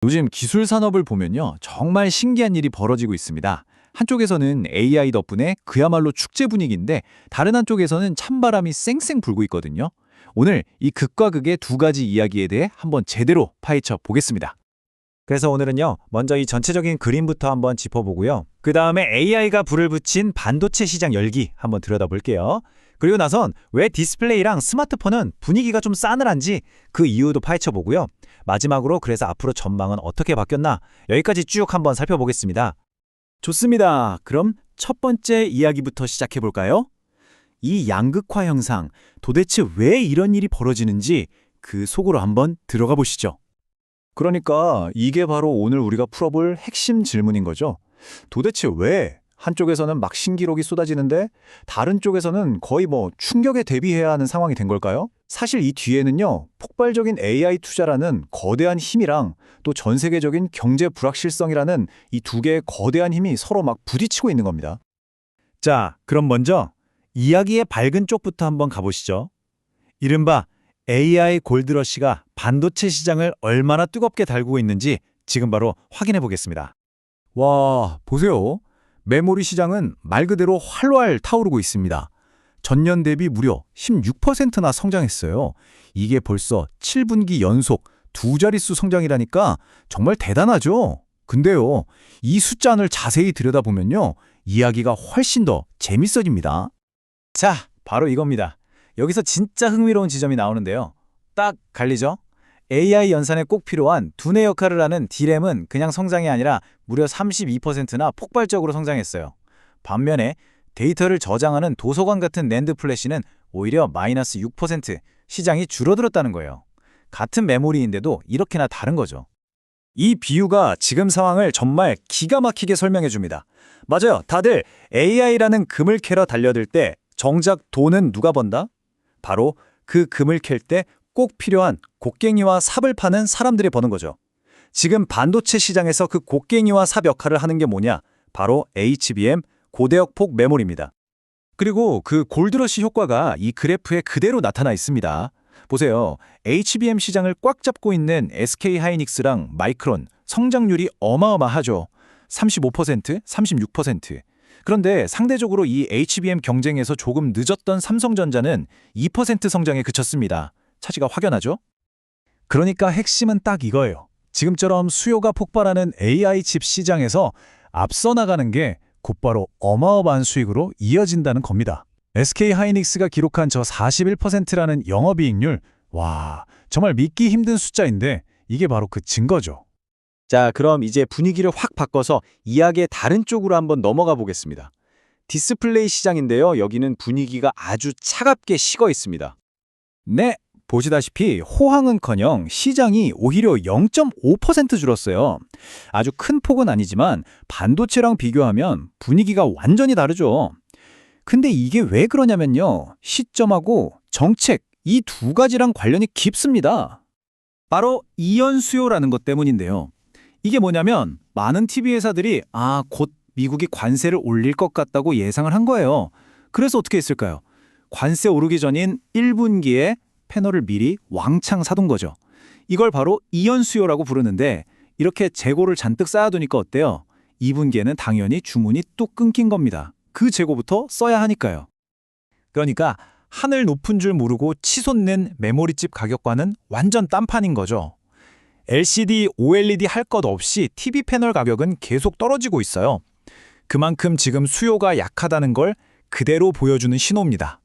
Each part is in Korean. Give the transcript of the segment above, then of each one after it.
요즘 기술 산업을 보면요, 정말 신기한 일이 벌어지고 있습니다. 한쪽에서는 AI 덕분에 그야말로 축제 분위기인데 다른 한쪽에서는 찬바람이 쌩쌩 불고 있거든요. 오늘 이 극과 극의 두 가지 이야기에 대해 한번 제대로 파헤쳐 보겠습니다. 그래서 오늘은요, 먼저 이 전체적인 그림부터 한번 짚어보고요. 그 다음에 AI가 불을 붙인 반도체 시장 열기 한번 들여다볼게요. 그리고 나선 왜 디스플레이랑 스마트폰은 분위기가 좀 싸늘한지 그 이유도 파헤쳐보고요. 마지막으로 그래서 앞으로 전망은 어떻게 바뀌었나 여기까지 쭉 한번 살펴보겠습니다. 좋습니다. 그럼 첫 번째 이야기부터 시작해 볼까요? 이 양극화 현상, 도대체 왜 이런 일이 벌어지는지 그 속으로 한번 들어가 보시죠. 그러니까 이게 바로 오늘 우리가 풀어볼 핵심 질문인 거죠. 도대체 왜 한쪽에서는 막 신기록이 쏟아지는데 다른 쪽에서는 거의 충격에 대비해야 하는 상황이 된 걸까요? 사실 이 뒤에는요, 폭발적인 AI 투자라는 거대한 힘이랑 또 전 세계적인 경제 불확실성이라는 이 두 개의 거대한 힘이 서로 막 부딪히고 있는 겁니다. 자, 그럼 먼저 이야기의 밝은 쪽부터 한번 가보시죠. 이른바 AI 골드러시가 반도체 시장을 얼마나 뜨겁게 달구고 있는지 지금 바로 확인해 보겠습니다. 와, 보세요. 메모리 시장은 말 그대로 활활 타오르고 있습니다. 전년 대비 무려 16%나 성장했어요. 이게 벌써 7분기 연속 두 자릿수 성장이라니까 정말 대단하죠? 근데요, 이 숫자를 자세히 들여다보면요, 이야기가 훨씬 더 재밌어집니다. 자, 바로 이겁니다. 여기서 진짜 흥미로운 지점이 나오는데요. 딱 갈리죠? AI 연산에 꼭 필요한 두뇌 역할을 하는 D램은 그냥 성장이 아니라 무려 32%나 폭발적으로 성장했어요. 반면에 데이터를 저장하는 도서관 같은 낸드 플래시는 오히려 마이너스 6% 시장이 줄어들었다는 거예요. 같은 메모리인데도 이렇게나 다른 거죠. 이 비유가 지금 상황을 정말 기가 막히게 설명해 줍니다. 맞아요. 다들 AI라는 금을 캐러 달려들 때 정작 돈은 누가 번다? 바로 그 금을 캘 때 꼭 필요한 곡괭이와 삽을 파는 사람들이 버는 거죠. 지금 반도체 시장에서 그 곡괭이와 삽 역할을 하는 게 뭐냐? 바로 HBM, 고대역폭 메모리입니다. 그리고 그 골드러시 효과가 이 그래프에 그대로 나타나 있습니다. 보세요. HBM 시장을 꽉 잡고 있는 SK 하이닉스랑 마이크론, 성장률이 어마어마하죠. 35%, 36%. 그런데 상대적으로 이 HBM 경쟁에서 조금 늦었던 삼성전자는 2% 성장에 그쳤습니다. 차지가 확연하죠? 그러니까 핵심은 딱 이거예요. 지금처럼 수요가 폭발하는 AI 칩 시장에서 앞서 나가는 게 곧바로 어마어마한 수익으로 이어진다는 겁니다. SK하이닉스가 기록한 저 41%라는 영업이익률, 와, 정말 믿기 힘든 숫자인데 이게 바로 그 증거죠. 자, 그럼 이제 분위기를 확 바꿔서 이야기의 다른 쪽으로 한번 넘어가 보겠습니다. 디스플레이 시장인데요. 여기는 분위기가 아주 차갑게 식어 있습니다. 네, 보시다시피 호황은커녕 시장이 오히려 0.5% 줄었어요. 아주 큰 폭은 아니지만 반도체랑 비교하면 분위기가 완전히 다르죠. 근데 이게 왜 그러냐면요. 시점하고 정책 이 두 가지랑 관련이 깊습니다. 바로 이연 수요라는 것 때문인데요. 이게 뭐냐면 많은 TV 회사들이 곧 미국이 관세를 올릴 것 같다고 예상을 한 거예요. 그래서 어떻게 했을까요? 관세 오르기 전인 1분기에 패널을 미리 왕창 사둔 거죠. 이걸 바로 이연 수요라고 부르는데 이렇게 재고를 잔뜩 쌓아두니까 어때요? 2분기에는 당연히 주문이 뚝 끊긴 겁니다. 그 재고부터 써야 하니까요. 그러니까 하늘 높은 줄 모르고 치솟는 메모리칩 가격과는 완전 딴판인 거죠. LCD, OLED 할 것 없이 TV 패널 가격은 계속 떨어지고 있어요. 그만큼 지금 수요가 약하다는 걸 그대로 보여주는 신호입니다.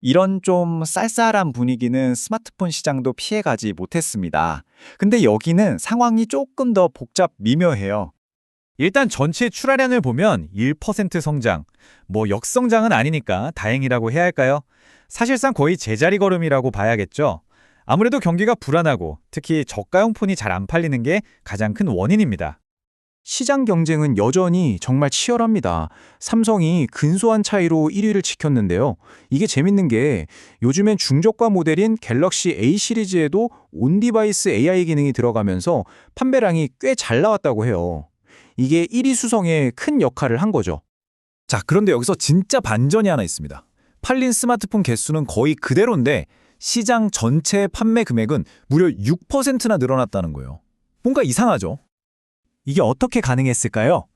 이런 좀 쌀쌀한 분위기는 스마트폰 시장도 피해가지 못했습니다. 근데 여기는 상황이 조금 더 미묘해요. 일단 전체 출하량을 보면 1% 성장, 역성장은 아니니까 다행이라고 해야 할까요? 사실상 거의 제자리 걸음이라고 봐야겠죠. 아무래도 경기가 불안하고 특히 저가형 폰이 잘 안 팔리는 게 가장 큰 원인입니다. 시장 경쟁은 여전히 정말 치열합니다. 삼성이 근소한 차이로 1위를 지켰는데요. 이게 재밌는 게 요즘엔 중저가 모델인 갤럭시 A 시리즈에도 온디바이스 AI 기능이 들어가면서 판매량이 꽤 잘 나왔다고 해요. 이게 1위 수성에 큰 역할을 한 거죠. 자, 그런데 여기서 진짜 반전이 하나 있습니다. 팔린 스마트폰 개수는 거의 그대로인데 시장 전체 판매 금액은 무려 6%나 늘어났다는 거예요. 뭔가 이상하죠? 이게 어떻게 가능했을까요?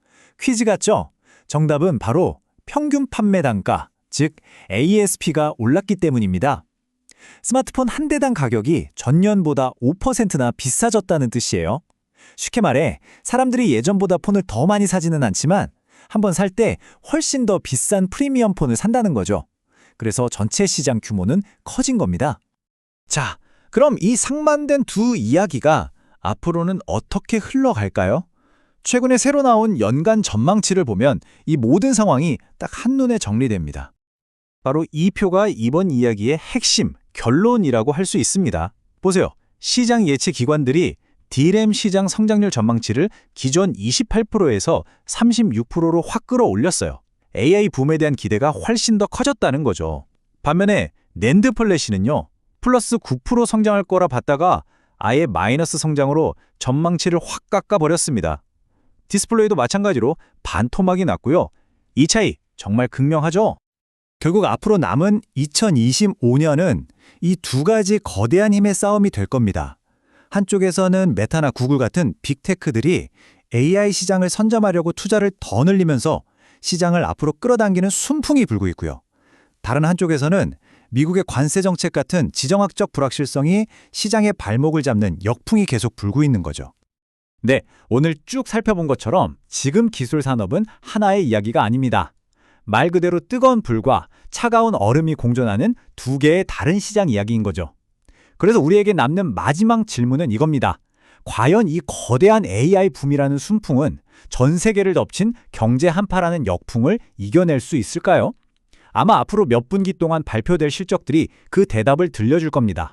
퀴즈 같죠? 정답은 바로 평균 판매 단가, 즉 ASP가 올랐기 때문입니다. 스마트폰 한 대당 가격이 전년보다 5%나 비싸졌다는 뜻이에요. 쉽게 말해 사람들이 예전보다 폰을 더 많이 사지는 않지만 한번 살 때 훨씬 더 비싼 프리미엄 폰을 산다는 거죠. 그래서 전체 시장 규모는 커진 겁니다. 자, 그럼 이 상반된 두 이야기가 앞으로는 어떻게 흘러갈까요? 최근에 새로 나온 연간 전망치를 보면 이 모든 상황이 딱 한눈에 정리됩니다. 바로 이 표가 이번 이야기의 핵심, 결론이라고 할 수 있습니다. 보세요. 시장 예측 기관들이 D램 시장 성장률 전망치를 기존 28%에서 36%로 확 끌어올렸어요. AI 붐에 대한 기대가 훨씬 더 커졌다는 거죠. 반면에 낸드 플래시는요. 플러스 9% 성장할 거라 봤다가 아예 마이너스 성장으로 전망치를 확 깎아버렸습니다. 디스플레이도 마찬가지로 반토막이 났고요. 이 차이 정말 극명하죠? 결국 앞으로 남은 2025년은 이 두 가지 거대한 힘의 싸움이 될 겁니다. 한쪽에서는 메타나 구글 같은 빅테크들이 AI 시장을 선점하려고 투자를 더 늘리면서 시장을 앞으로 끌어당기는 순풍이 불고 있고요. 다른 한쪽에서는 미국의 관세 정책 같은 지정학적 불확실성이 시장의 발목을 잡는 역풍이 계속 불고 있는 거죠. 네, 오늘 쭉 살펴본 것처럼 지금 기술 산업은 하나의 이야기가 아닙니다. 말 그대로 뜨거운 불과 차가운 얼음이 공존하는 두 개의 다른 시장 이야기인 거죠. 그래서 우리에게 남는 마지막 질문은 이겁니다. 과연 이 거대한 AI 붐이라는 순풍은 전 세계를 덮친 경제 한파라는 역풍을 이겨낼 수 있을까요? 아마 앞으로 몇 분기 동안 발표될 실적들이 그 대답을 들려줄 겁니다.